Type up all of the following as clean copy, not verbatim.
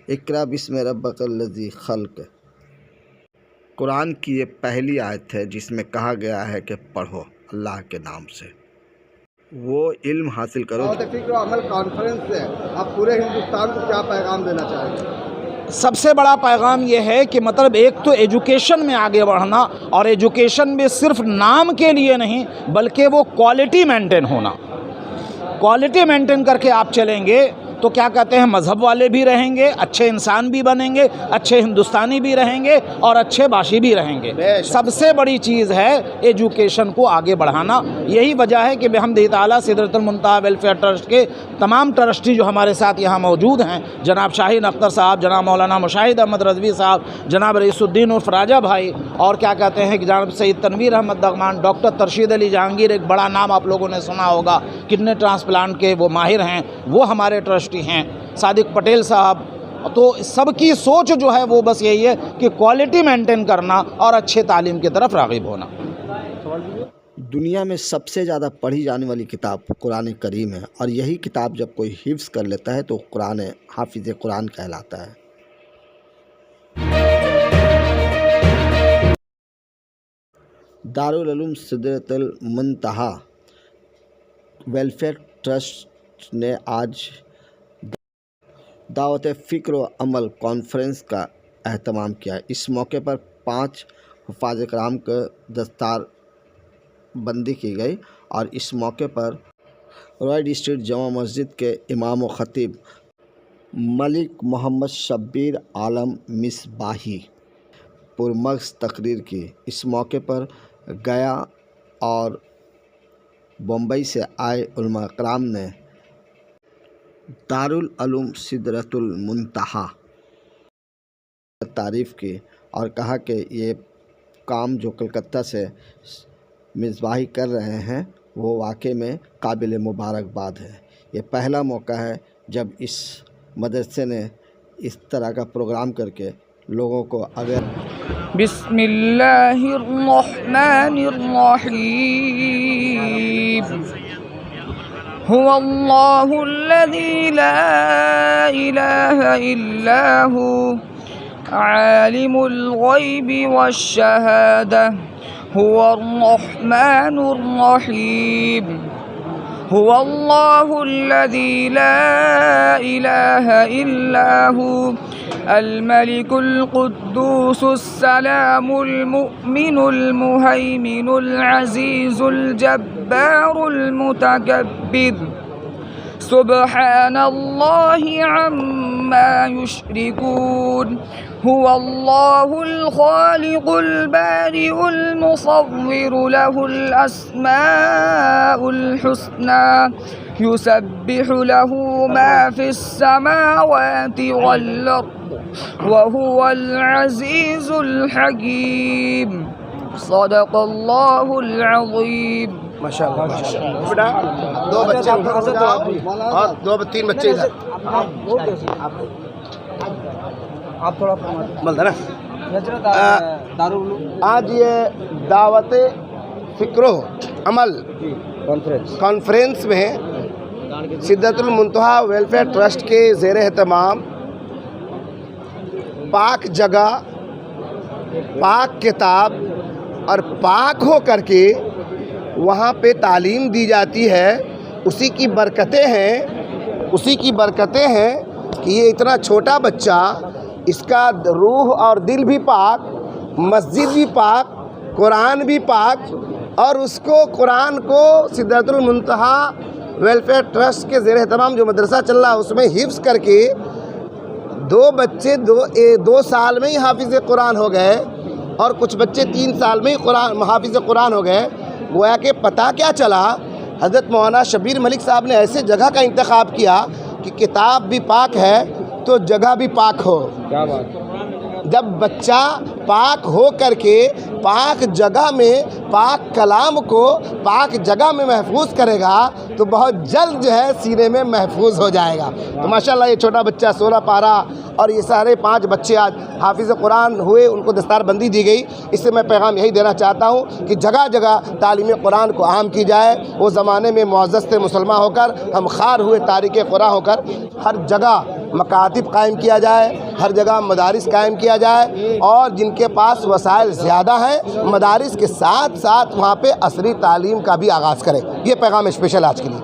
इक़रा बिस्मि रब्बिकल्लज़ी खल्क़। कुरान की ये पहली आयत है जिसमें कहा गया है कि पढ़ो अल्लाह के नाम से, वो इल्म हासिल करो। फ़िक्र और अमल कॉन्फ्रेंस से आप पूरे हिंदुस्तान को क्या पैगाम देना चाहेंगे? सबसे बड़ा पैगाम ये है कि मतलब एक तो एजुकेशन में आगे बढ़ना, और एजुकेशन में सिर्फ नाम के लिए नहीं बल्कि वो क्वालिटी मेंटेन होना। क्वालिटी मेंटेन करके आप चलेंगे तो क्या कहते हैं, मज़हब वाले भी रहेंगे, अच्छे इंसान भी बनेंगे, अच्छे हिंदुस्तानी भी रहेंगे और अच्छे भाषी भी रहेंगे। सबसे बड़ी चीज़ है एजुकेशन को आगे बढ़ाना। यही वजह है कि बेहम्दिही ताला सिदरतुल मुंतहा वेलफेयर ट्रस्ट के तमाम ट्रस्टी जो हमारे साथ यहाँ मौजूद हैं, जनाब शाहीन अख्तर साहब, जनाब मौलाना मुशाहिद अहमद रज़वी साहब, जनाब रईसुद्दीन उर्फ राजा भाई, और क्या कहते हैं कि जनाब सैयद तनवीर अहमद दगमान, डॉक्टर तरशीद अली जहांगीर, एक बड़ा नाम आप लोगों ने सुना होगा, किडनी ट्रांसप्लांट के वो माहिर हैं, वो हमारे ट्रस्टी हैं, सादिक पटेल साहब। तो सबकी सोच जो है वो बस यही है कि क्वालिटी मेंटेन करना और अच्छे तालीम की तरफ राग़िब होना। दुनिया में सबसे ज़्यादा पढ़ी जाने वाली किताब कुरान करीम है, और यही किताब जब कोई हिफ्ज़ कर लेता है तो कुरान हाफिज़ कुरान कहलाता है। दारुल उलूम सिदरतुल मुंतहा वेलफेयर ट्रस्ट ने आज दावत फ़िक्र व अमल कॉन्फ्रेंस का एहतमाम किया। इस मौके पर 5 हुफ़ाज़ कराम का दस्तार बंदी की गई, और इस मौके पर रॉयल स्ट्रीट जमा मस्जिद के इमाम व ख़तीब मलिक मोहम्मद शब्बीर आलम मिसबाही पुरमग़ज़ तकरीर की। इस मौके पर गया और बम्बई से आए उलमा कराम ने दारुल उलूम सिदरतुल मुंतहा तारीफ़ की और कहा कि ये काम जो कलकत्ता से मिसबाही कर रहे हैं वो वाकई में काबिल मुबारकबाद है। ये पहला मौका है जब इस मदरसे ने इस तरह का प्रोग्राम करके लोगों को अवेयर। बिस्मिल्लाहिर्रहमानिर्रहीम। हुवल्लाहुल्लज़ी ला इलाहा इल्ला हु आलिमुल ग़ैबि वश्शहादा हुवर्रहमानुर्रहीम। हुवल्लाहुल्लज़ी ला इलाहा इल्ला हु अल-मलिकुल कुद्दूसुस सलामुल मुअ्मिनुल मुहैमिनुल अज़ीज़ुल जब्बारुल मुतकब्बिर सुब्हानल्लाहि अम्मा युश्रिकून। हुवल्लाहुल ख़ालिक़ुल बारिउल मुसव्विरु लहुल अस्माउल हुस्ना युसब्बिहु लहु मा फिस समावाति वल अर्द व हुवल अज़ीज़ुल हकीम। सदक़ल्लाहुल अज़ीम। माशाअल्लाह माशाअल्लाह। बेटा 2 बच्चे और 2-3 बच्चे इधर आप थोड़ा बोल देना। आज ये दावत फ़िक्र अमल कॉन्फ्रेंस में सिदरतुल मुंतहा वेलफेयर ट्रस्ट के ज़ेर एहतमाम पाक जगह, पाक किताब और पाक हो करके वहाँ पे तालीम दी जाती है। उसी की बरकतें हैं कि ये इतना छोटा बच्चा, इसका रूह और दिल भी पाक, मस्जिद भी पाक, कुरान भी पाक, और उसको कुरान को सिदरतुल मुंतहा वेलफेयर ट्रस्ट के ज़ेर एहतमाम जो मदरसा चल रहा है उसमें हिफ्ज़ करके 2 बच्चे 2 साल में ही हाफिज़ कुरान हो गए, और कुछ बच्चे 3 साल में ही हाफिज़ कुरान हो गए। गोया कि पता क्या चला, हज़रत मौलाना शब्बीर मलिक साहब ने ऐसे जगह का इंतखाब किया कि किताब भी पाक है तो जगह भी पाक हो। क्या बात। जब बच्चा पाक हो करके पाक जगह में पाक कलाम को पाक जगह में महफूज करेगा तो बहुत जल्द जो है सीने में महफूज हो जाएगा। तो माशाल्लाह ये छोटा बच्चा 16 पारा और ये सारे 5 बच्चे आज हाफिज़ कुरान हुए, उनको दस्तारबंदी दी गई। इससे मैं पैगाम यही देना चाहता हूँ कि जगह जगह तालीम कुरान को आम की जाए। वो ज़माने में मुअज़्ज़ज़ थे मुसलमान होकर, हम खार हुए तारीक़ कुरान होकर, हर जगह मकातिब कायम किया जाए, हर जगह मदारिस कायम किया जाए, और जिनके पास वसाइल ज़्यादा हैं मदारिस के साथ साथ वहाँ पे असरी तालीम का भी आगाज़ करें। ये पैगाम स्पेशल आज के लिए।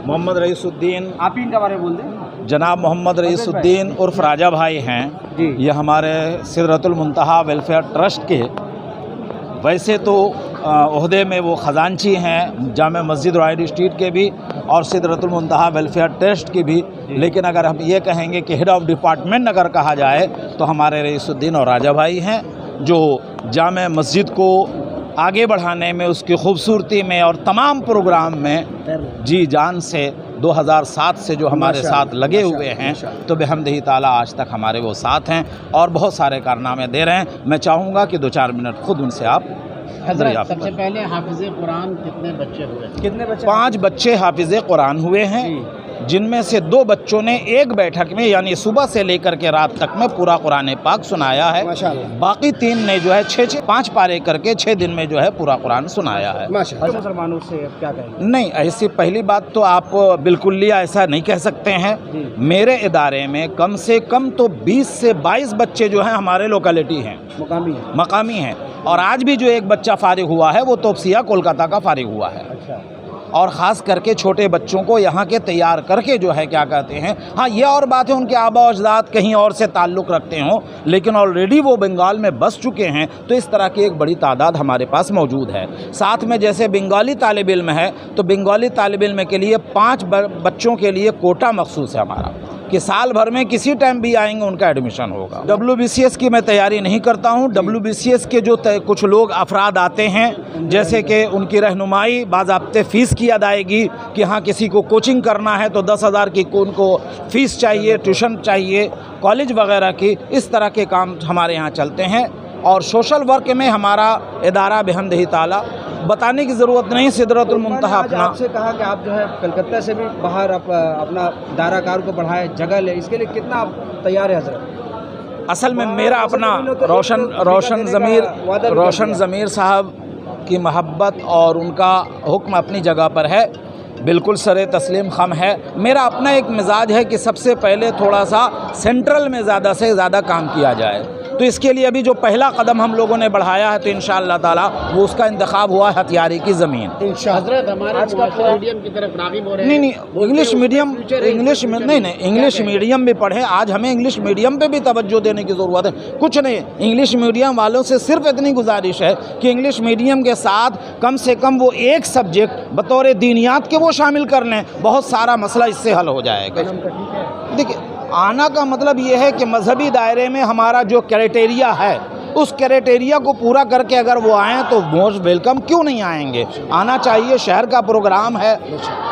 मोहम्मद रईसुद्दीन, आप ही इनका बारे में बोल दें। जनाब मोहम्मद रईसुद्दीन उर्फ राजा भाई हैं जी। ये हमारे सिदरतुल मुंतहा वेलफेयर ट्रस्ट के, वैसे तो ओहदे में वो ख़जानची हैं जामे मस्जिद रॉयल स्ट्रीट के भी और सिदरतुल मुंतहा वेलफेयर ट्रस्ट की भी, लेकिन अगर हम ये कहेंगे कि हेड ऑफ डिपार्टमेंट अगर कहा जाए तो हमारे रईसुद्दीन और राजा भाई हैं, जो जामे मस्जिद को आगे बढ़ाने में, उसकी खूबसूरती में और तमाम प्रोग्राम में जी जान से 2007 से जो हमारे साथ लगे हुए हैं, तो बेहमदिही ताला आज तक हमारे वो साथ हैं और बहुत सारे कारनामे दे रहे हैं। मैं चाहूँगा कि 2-4 मिनट खुद उनसे आप हज़रत, सबसे पहले हाफिज़ कुरान कितने बच्चे हुए? कितने बच्चे? 5 बच्चे हाफिज़ कुरान हुए हैं, जिनमें से 2 बच्चों ने एक बैठक में यानी सुबह से लेकर के रात तक में पूरा कुरान पाक सुनाया है। माशाअल्लाह। बाकी 3 ने जो है 5 पारे करके 6 दिन में जो है पूरा कुरान सुनाया है। माशाअल्लाह। मुसलमानों से क्या कहेंगे? नहीं, ऐसी पहली बात तो आप बिल्कुल ऐसा नहीं कह सकते हैं। मेरे इदारे में कम से कम तो 20 से 22 बच्चे जो हैं हमारे लोकेलिटी हैं, मकामी हैं, और आज भी जो एक बच्चा फारिग हुआ है वो तोपसिया कोलकाता का फारिग हुआ है। अच्छा। और ख़ास करके छोटे बच्चों को यहाँ के तैयार करके जो है क्या कहते हैं, हाँ ये और बात है उनके आबा अजदाद कहीं और से ताल्लुक़ रखते हों, लेकिन ऑलरेडी वो बंगाल में बस चुके हैं, तो इस तरह की एक बड़ी तादाद हमारे पास मौजूद है। साथ में जैसे बंगाली तालिब इल्म है, तो बंगाली तालिब इल्म के लिए 5 बच्चों के लिए कोटा मखसूस है हमारा, कि साल भर में किसी टाइम भी आएंगे उनका एडमिशन होगा। WBCS की मैं तैयारी नहीं करता हूँ। WBCS के जो कुछ लोग अफराद आते हैं, जैसे कि उनकी रहनुमाई, बाज़ाब्ते फ़ीस की अदायगी, कि हाँ किसी को कोचिंग करना है तो 10,000 की उनको फ़ीस चाहिए, ट्यूशन चाहिए, कॉलेज वगैरह की, इस तरह के काम हमारे यहाँ चलते हैं। और सोशल वर्क में हमारा इदारा बेहमदिही ताला, बताने की ज़रूरत नहीं, सिदरतुल मुंतहा अपना। आपसे कहा कि आप जो है कलकत्ता से भी बाहर अपना दायरा-कार को बढ़ाए, जगह ले, इसके लिए कितना आप तैयार है हज़रत? असल में मेरा अपना रोशन ज़मीर साहब की महब्बत और उनका हुक्म अपनी जगह पर है, बिल्कुल सरे तस्लीम खम है। मेरा अपना एक मिजाज है कि सबसे पहले थोड़ा सा सेंट्रल में ज़्यादा से ज़्यादा काम किया जाए, तो इसके लिए अभी जो पहला कदम हम लोगों ने बढ़ाया है, तो इंशाअल्लाह ताला वो उसका इंतखाब हुआ है हथियारी की ज़मीन। हज़रत, हमारे मीडियम की तरफ राग़िब हो रहे हैं। नहीं, इंग्लिश मीडियम इंग्लिश मीडियम भी पढ़े। आज हमें इंग्लिश मीडियम पे भी तवज्जो देने की ज़रूरत है। कुछ नहीं, इंग्लिश मीडियम वालों से सिर्फ इतनी गुजारिश है कि इंग्लिश मीडियम के साथ कम से कम वो एक सब्जेक्ट बतौर दीनियात के वो शामिल कर लें, बहुत सारा मसला इससे हल हो जाएगा। देखिए, आना का मतलब ये है कि मजहबी दायरे में हमारा जो क्राइटेरिया है, उस क्राइटेरिया को पूरा करके अगर वो आएँ तो मोस्ट वेलकम, क्यों नहीं आएंगे, आना चाहिए। शहर का प्रोग्राम है,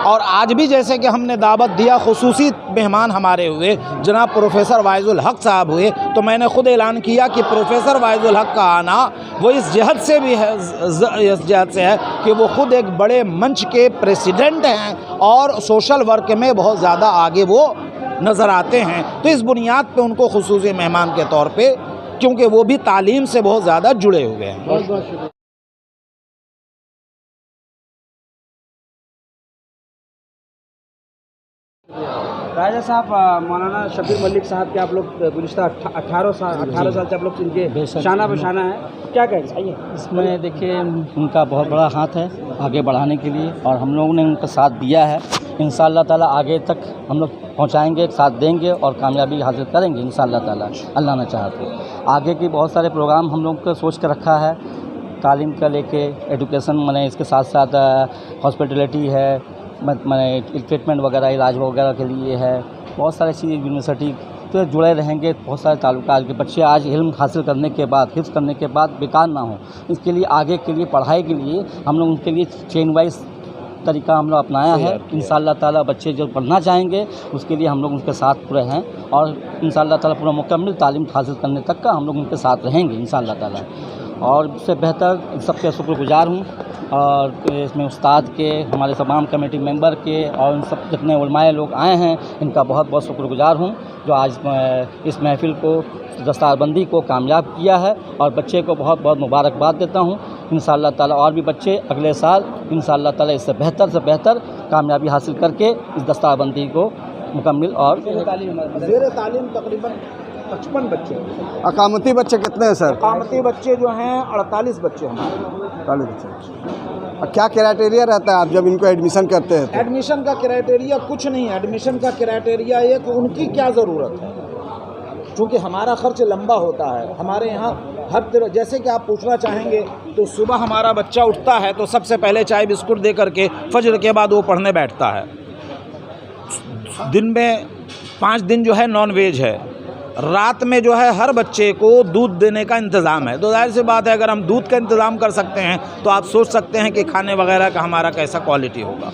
और आज भी जैसे कि हमने दावत दिया, खुसूसी मेहमान हमारे हुए, जनाब प्रोफेसर वाइजुल हक साहब हुए, तो मैंने ख़ुद ऐलान किया कि प्रोफेसर वाइजुल हक का आना वो इस जहत से भी है, इस जहत से है कि वो ख़ुद एक बड़े मंच के प्रेसिडेंट हैं और सोशल वर्क में बहुत ज़्यादा आगे वो नज़र आते हैं, तो इस बुनियाद पे उनको खुसूसी मेहमान के तौर पे, क्योंकि वो भी तालीम से बहुत ज़्यादा जुड़े हुए हैं। बहुत बहुत शुक्रिया। राजा साहब, मौलाना शबीर मलिक साहब के आप लोग गुज़िश्ता 18 साल से आप लोग इनके शाना बशाना है, क्या कहेंगे? इसमें देखिए उनका बहुत बड़ा हाथ है आगे बढ़ाने के लिए, और हम लोगों ने उनका साथ दिया है। इंशाअल्लाह ताला आगे तक हम लोग पहुँचाएँगे, साथ देंगे और कामयाबी हासिल करेंगे इंशाअल्लाह ताला, अल्लाह न चाहा तो। आगे की बहुत सारे प्रोग्राम हम लोग को सोच कर रखा है, तालीम का लेके, एजुकेशन माने इसके साथ साथ हॉस्पिटलिटी है, माने ट्रीटमेंट वगैरह, इलाज वगैरह के लिए है, बहुत सारी चीज़ यूनिवर्सिटी तो जुड़े रहेंगे। बहुत सारे ताल्लुकात के बच्चे आज इल्म हासिल करने के बाद, हिफ्ज़ करने के बाद बेकार ना हो, इसके लिए आगे के लिए पढ़ाई के लिए हम लोग उनके लिए चेन वाइज तरीका हम लोग अपनाया है। इंशाअल्लाह ताला बच्चे जो पढ़ना चाहेंगे उसके लिए हम लोग उनके साथ पूरे हैं, और इंशाअल्लाह ताला पूरा मुकम्मल तालीम हासिल करने तक का हम लोग उनके साथ रहेंगे इंशाअल्लाह ताला। और इससे बेहतर सबके शुक्रगुजार हूँ, और इसमें उस्ताद के, हमारे तमाम कमेटी मेंबर के, और उन सब जितने उलमाए लोग आए हैं, इनका बहुत बहुत शुक्रगुजार हूँ जो आज इस महफ़िल को, दस्तारबंदी को कामयाब किया है, और बच्चे को बहुत बहुत मुबारकबाद देता हूँ। इंशाअल्लाह ताला और भी बच्चे अगले साल इंशाअल्लाह ताला इससे बेहतर कामयाबी हासिल करके इस दस्तारबंदी को मुकम्मल और ज़ेर तालीम तकरीबन 55 बच्चे हैं। अकामती बच्चे कितने हैं सर? कामती बच्चे जो हैं 48 बच्चे हैं। 40 बच्चे। और क्या क्राइटेरिया रहता है आप जब इनको एडमिशन करते हैं तो? एडमिशन का क्राइटेरिया कुछ नहीं है। एडमिशन का क्राइटेरिया ये कि उनकी क्या ज़रूरत है, क्योंकि हमारा खर्च लंबा होता है। हमारे यहाँ हर तरह, जैसे कि आप पूछना चाहेंगे तो सुबह हमारा बच्चा उठता है तो सबसे पहले चाय बिस्कुट दे करके फजर के बाद वो पढ़ने बैठता है। दिन में 5 दिन जो है नॉन वेज है। रात में जो है हर बच्चे को दूध देने का इंतज़ाम है। तो जाहिर सी बात है, अगर हम दूध का इंतज़ाम कर सकते हैं तो आप सोच सकते हैं कि खाने वगैरह का हमारा कैसा क्वालिटी होगा।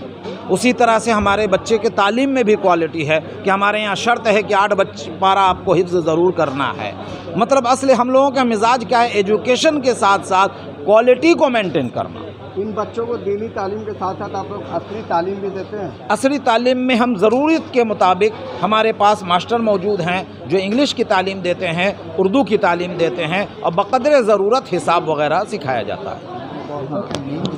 उसी तरह से हमारे बच्चे के तालीम में भी क्वालिटी है कि हमारे यहाँ शर्त है कि 8 पारा आपको हिफ्ज़ ज़रूर करना है। मतलब असली हम लोगों का मिजाज क्या है, एजुकेशन के साथ साथ क्वालिटी को मेंटेन करना। इन बच्चों को दीनी तालीम के साथ साथ आप लोग असली तालीम भी देते हैं? असली तालीम में हम ज़रूरत के मुताबिक, हमारे पास मास्टर मौजूद हैं जो इंग्लिश की तालीम देते हैं, उर्दू की तालीम देते हैं और बक़दर ज़रूरत हिसाब वगैरह सिखाया जाता है।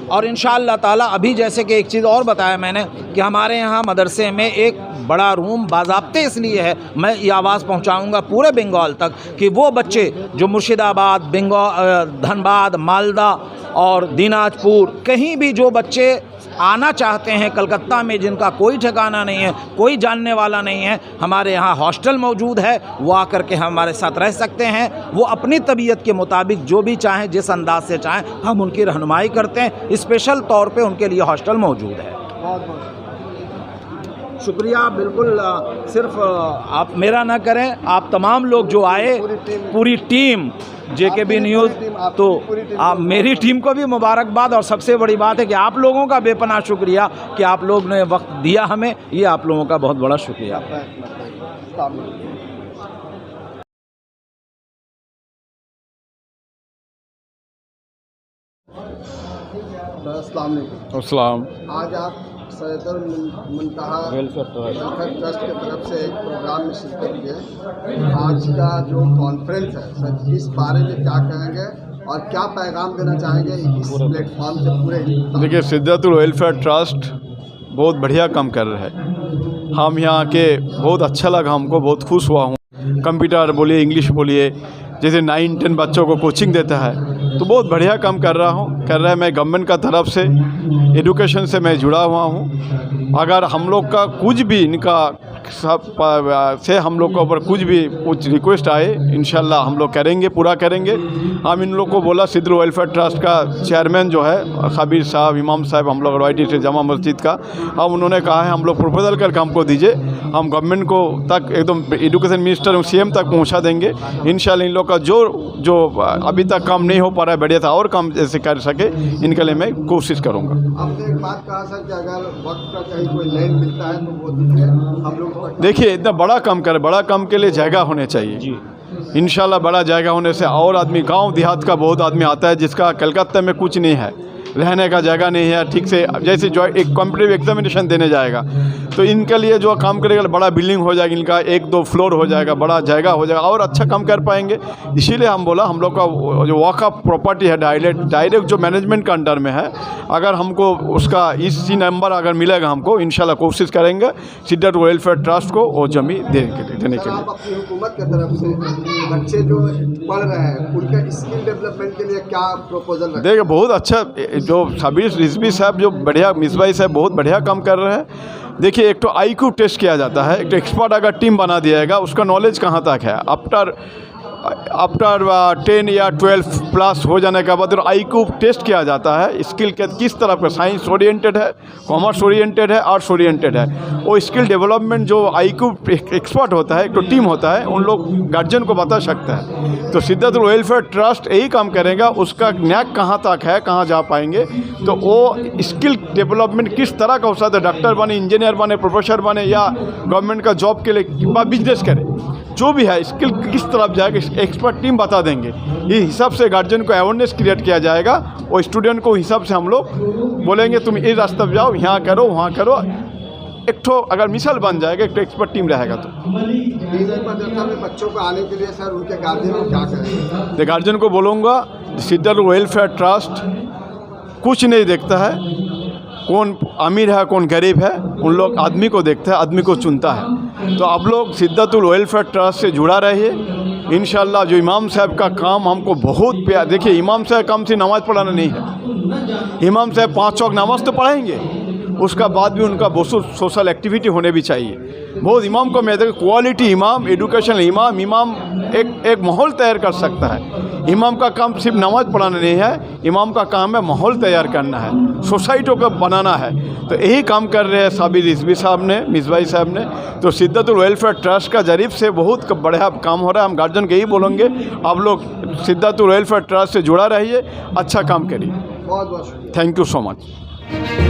और इंशाअल्लाह ताला अभी जैसे कि एक चीज़ और बताया मैंने कि हमारे यहाँ मदरसे में एक बड़ा रूम बाज़ाब्ते इसलिए है, मैं ये आवाज़ पहुँचाऊँगा पूरे बंगाल तक कि वो बच्चे जो मुर्शिदाबाद, धनबाद, मालदा और दिनाजपुर, कहीं भी जो बच्चे आना चाहते हैं कलकत्ता में, जिनका कोई ठिकाना नहीं है, कोई जानने वाला नहीं है, हमारे यहाँ हॉस्टल मौजूद है। वो आकर के हमारे साथ रह सकते हैं। वो अपनी तबीयत के मुताबिक जो भी चाहें, जिस अंदाज से चाहें, हम उनकी रहनुमाई करते हैं। स्पेशल तौर पे उनके लिए हॉस्टल मौजूद है। शुक्रिया। बिल्कुल सिर्फ आप मेरा ना करें, आप तमाम लोग जो आए, पूरी टीम JKB न्यूज़, तो आप मेरी टीम को भी मुबारकबाद। और सबसे बड़ी बात है कि आप लोगों का बेपनाह शुक्रिया कि आप लोग ने वक्त दिया हमें, ये आप लोगों का बहुत बड़ा शुक्रिया। अस्सलाम। आज आप सैयदुल मुंतहा वेलफेयर ट्रस्ट की तरफ से एक प्रोग्राम में शिरकत किए। आज का जो कॉन्फ्रेंस है सर, इस बारे में क्या कहेंगे और क्या पैगाम देना चाहेंगे इस प्लेटफॉर्म से पूरे? देखिए, सिद्दतुल वेलफेयर ट्रस्ट बहुत बढ़िया काम कर रहा है। हम यहाँ के बहुत अच्छा लगा, हमको बहुत खुश हुआ हूँ। कंप्यूटर बोलिए, इंग्लिश बोलिए, जैसे 9-10 बच्चों को कोचिंग देता है, तो बहुत बढ़िया काम कर रहा है। मैं गवर्नमेंट का तरफ से एजुकेशन से मैं जुड़ा हुआ हूँ। अगर हम लोग का कुछ भी इनका सब से हम लोग के ऊपर कुछ रिक्वेस्ट आए, इंशाल्लाह हम लोग करेंगे, पूरा करेंगे। हम इन लोग को बोला, सिद्दतुल वेलफेयर ट्रस्ट का चेयरमैन जो है खबीर साहब, इमाम साहब, हम लोग YTC जमा मस्जिद का, अब उन्होंने कहा है हम लोग प्रपोजल करके हमको दीजिए, हम गवर्नमेंट को तक एकदम एजुकेशन मिनिस्टर CM तक पहुंचा देंगे। इंशाल्लाह इन लोग का जो अभी तक काम नहीं हो पा रहा है, बढ़िया था, और काम जैसे कर सके इनके लिए मैं कोशिश करूँगा। आपने एक बात कहा सर कि अगर वक्त का कहीं कोई लेन मिलता है तो वो दीजिए हम लोग। देखिए, इतना बड़ा काम करे, बड़ा काम के लिए जगह होने चाहिए। इंशाल्लाह बड़ा जगह होने से और आदमी, गांव देहात का बहुत आदमी आता है जिसका कलकत्ता में कुछ नहीं है, रहने का जगह नहीं है ठीक से, जैसे जो एक कॉम्पिटिटिव एग्जामिनेशन देने जाएगा तो इनके लिए जो काम करेगा बड़ा बिल्डिंग हो जाएगी, इनका 1-2 फ्लोर हो जाएगा, बड़ा जगह हो जाएगा और अच्छा काम कर पाएंगे। इसीलिए हम बोला हम लोग का जो वक़्फ़ प्रॉपर्टी है डायरेक्ट जो मैनेजमेंट का अंडर में है, अगर हमको उसका इसी नंबर अगर मिलेगा हमको, इंशाल्लाह कोशिश करेंगे सिद्दतुल वेलफेयर ट्रस्ट को वो ज़मीन देने के लिए। आप अपनी हुकूमत की तरफ से बच्चे जो पढ़ रहे हैं उनके स्किल डेवलपमेंट के लिए क्या प्रपोजल रखें? देखिए, बहुत अच्छा जो खबीर रिजवी साहब, जो बढ़िया मिसबाई साहब बहुत बढ़िया काम कर रहे हैं। देखिए, एक तो IQ टेस्ट किया जाता है, एक तो एक्सपर्ट अगर टीम बना दिया जाएगा, उसका नॉलेज कहाँ तक है, आफ्टर 10 या 12 प्लस हो जाने के बाद IQ टेस्ट किया जाता है। स्किल के किस तरह का, साइंस ओरिएंटेड है, कॉमर्स ओरिएंटेड है, आर्ट्स ओरिएंटेड है, वो स्किल डेवलपमेंट जो IQ एक्सपर्ट होता है, एक तो टीम होता है, उन लोग गार्जियन को बता सकता है। तो सिद्दतुल वेलफेयर ट्रस्ट यही काम करेगा, उसका न्याक कहाँ तक है, कहाँ जा पाएंगे, तो वो स्किल डेवलपमेंट किस तरह का हो सकता है, डॉक्टर बने, इंजीनियर बने, प्रोफेसर बने या गवर्नमेंट का जॉब के लिए बिजनेस करे, जो भी है स्किल किस तरफ जाएगा, एक्सपर्ट टीम बता देंगे। ये हिसाब से गार्जियन को अवेयरनेस क्रिएट किया जाएगा और स्टूडेंट को हिसाब से हम लोग बोलेंगे तुम इस रास्ते पर जाओ, यहाँ करो, वहाँ करो। एक ठो अगर मिसाल बन जाएगा, एक एक्सपर्ट टीम रहेगा। तो मदरसा में बच्चों को आने के लिए सर उनके गार्जियन को क्या करेंगे? तो गार्जियन को बोलूँगा, सिद्दतुल वेलफेयर ट्रस्ट कुछ नहीं देखता है, कौन अमीर है कौन गरीब है, उन लोग आदमी को देखता है, आदमी को चुनता है। तो आप लोग सिद्दतुल वेलफेयर ट्रस्ट से जुड़ा रहिए। इंशाल्लाह जो इमाम साहब का काम हमको बहुत प्यार, देखिए इमाम साहब काम से नमाज़ पढ़ाना नहीं है, इमाम साहब 5 वक्त नमाज़ तो पढ़ाएंगे, उसका बाद भी उनका बहुत सोशल एक्टिविटी होने भी चाहिए। बहुत इमाम को मैं देखो क्वालिटी इमाम, एजुकेशनल इमाम, इमाम एक माहौल तैयार कर सकता है। इमाम का काम सिर्फ नमाज़ पढ़ाना नहीं है, इमाम का काम है माहौल तैयार करना है, सोसाइटियों को बनाना है। तो यही काम कर रहे हैं साबिर रिजवी साहब ने, मिसबाई साहब ने। तो सिद्दतुल वेलफेयर ट्रस्ट का जरिए से बहुत बढ़िया काम हो रहा है। हम गार्जियन के यही बोलेंगे, आप लोग सिद्दतुल वेलफेयर ट्रस्ट से जुड़ा रहिए, अच्छा काम करिए। बहुत बहुत शुक्रिया। Thank you so much.